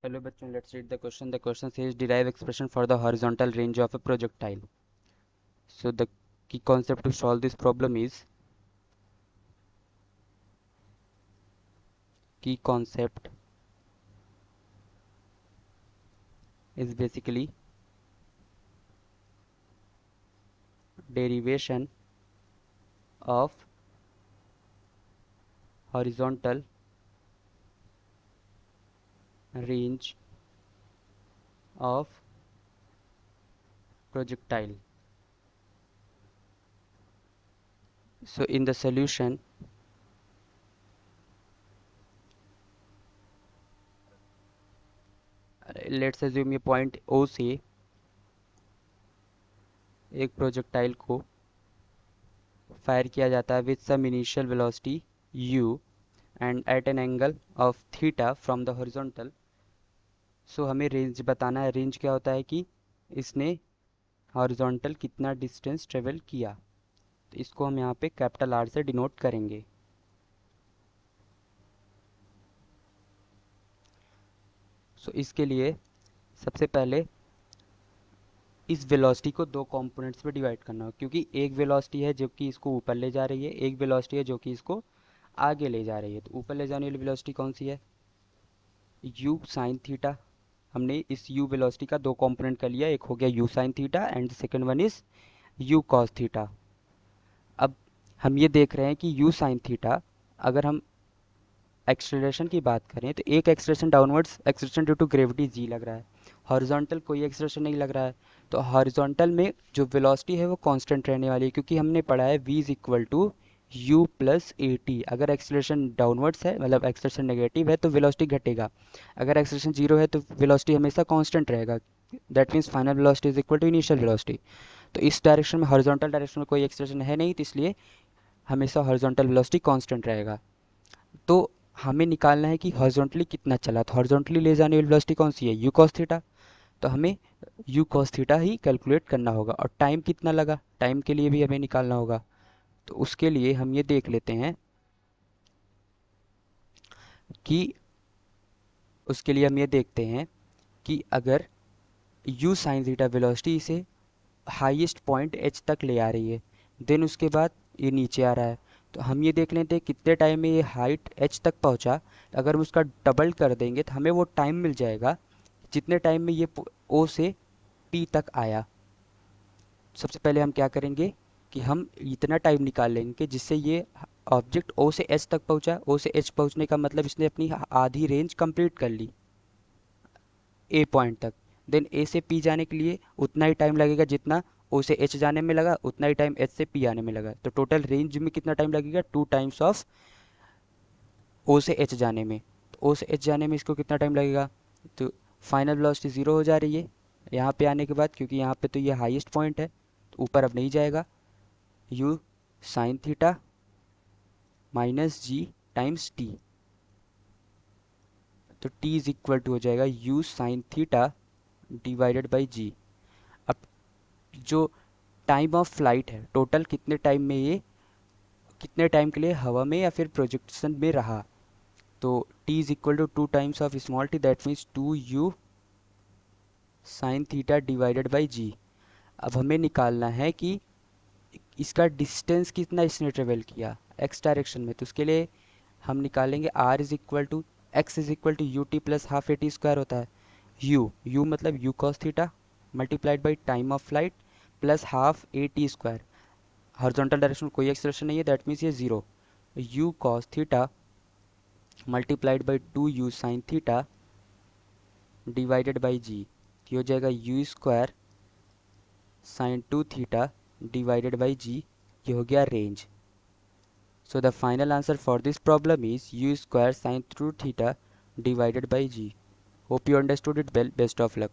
Hello bachchan, let's read the question. The question says derive expression for the horizontal range of a projectile. So the key concept to solve this problem is basically derivation of horizontal range of projectile. So in the solution, let's assume ये point O से एक projectile को fire किया जाता है with some initial velocity u and at an angle of theta from the horizontal. सो हमें range बताना है. रेंज क्या होता है कि इसने हॉरिजॉन्टल कितना डिस्टेंस ट्रेवल किया. तो इसको हम यहाँ पे कैपिटल आर से डिनोट करेंगे. सो इसके लिए सबसे पहले इस वेलोसिटी को दो कंपोनेंट्स में डिवाइड करना होगा, क्योंकि एक वेलोसिटी है जो कि इसको ऊपर ले जा रही है, एक वेलोसिटी है जो कि इसको आगे ले जा रही है. तो ऊपर ले जाने वाली वेलोसिटी कौन सी है? u sine theta. हमने इस u वेलोसिटी का दो कंपोनेंट कर लिया. एक हो गया u sine theta and second one is u cos theta. अब हम ये देख रहे हैं कि u साइन थीटा, अगर हम एक्सेलरेशन की बात करें तो एक acceleration downwards acceleration due to gravity g लग रहा है. हॉरिजॉन्टल कोई एक्सेलरेशन नहीं लग रहा है. तो हॉरिजॉन्टल में जो वेलोसिटी है वो कांस्टेंट रहने वाली है, क्योंकि हमने पढ़ा है v is equal to u plus a t. अगर एक्सेलरेशन डाउनवर्ड्स है, मतलब एक्सेलरेशन नेगेटिव है, तो वेलोसिटी घटेगा. अगर एक्सेलरेशन जीरो है तो वेलोसिटी हमेशा कांस्टेंट रहेगा. That means final velocity is equal to initial velocity. तो इस डायरेक्शन में, हॉरिजॉन्टल डायरेक्शन में कोई एक्सेलरेशन है नहीं, तो इसलिए हमेशा हॉरिजॉन्टल वेलोसिटी कांस्टेंट रहेगा. तो हमें निकालना है कि हॉरिजॉन्टली कितना चला. तो हॉरिजॉन्टली ले जाने वाली वेलोसिटी कौन सी है? u cos theta. तो हमें u cos थीटा ही कैलकुलेट करना होगा. और टाइम कितना लगा, टाइम के लिए भी हमें निकालना होगा. तो उसके लिए हम ये देख लेते हैं कि उसके लिए हम ये देखते हैं कि अगर u साइन थीटा वेलोसिटी इसे हाईएस्ट पॉइंट h तक ले आ रही है, देन उसके बाद ये नीचे आ रहा है, तो हम ये देख लेते हैं कितने टाइम में ये हाइट h तक पहुंचा. अगर हम उसका डबल कर देंगे तो हमें वो टाइम मिल जाएगा जितने टाइम में ये O से P तक आया. सबसे पहले हम क्या करेंगे कि हम इतना टाइम निकाल लेंगे जिससे ये ऑब्जेक्ट O से H तक पहुंचा. O से H पहुंचने का मतलब इसने अपनी आधी रेंज कंप्लीट कर ली A पॉइंट तक. देन A से P जाने के लिए उतना ही टाइम लगेगा जितना O से H जाने में लगा, उतना ही टाइम H से P आने में लगा. तो टोटल रेंज में कितना टाइम लगेगा? 2 टाइम्स ऑफ O से H जाने में. तो O से H जाने में इसको कितना टाइम लगेगा? तो फाइनल वेलोसिटी ज़ीरो हो जा रही है यहाँ पे आने के बाद, क्योंकि यहाँ पे तो ये हाईएस्ट पॉइंट है, तो ऊपर अब नहीं जाएगा. u sine theta minus g times t. तो t इज इक्वल टू हो जाएगा u sine theta divided by g. अब जो टाइम ऑफ फ्लाइट है, टोटल कितने टाइम में ये, कितने टाइम के लिए हवा में या फिर प्रोजेक्शन में रहा, तो t is equal to 2 times of small t, that means 2u sine theta divided by g. अब हमें निकालना है कि इसका डिस्टेंस कितना इसने ट्रेवल किया x डायरेक्शन में. तो उसके लिए हम निकालेंगे r is equal to x is equal to u t plus half a t square होता है. u मतलब u cos theta multiplied by time of flight plus half a t square. Horizontal direction में कोई acceleration नहीं है, that means ये zero. u cos theta multiplied by 2u sine theta divided by g. ये हो जाएगा u square sine 2 theta divided by g. ये हो गया range. So the final answer for this problem is u square sin 2 theta divided by g. Hope you understood it well. Best of luck.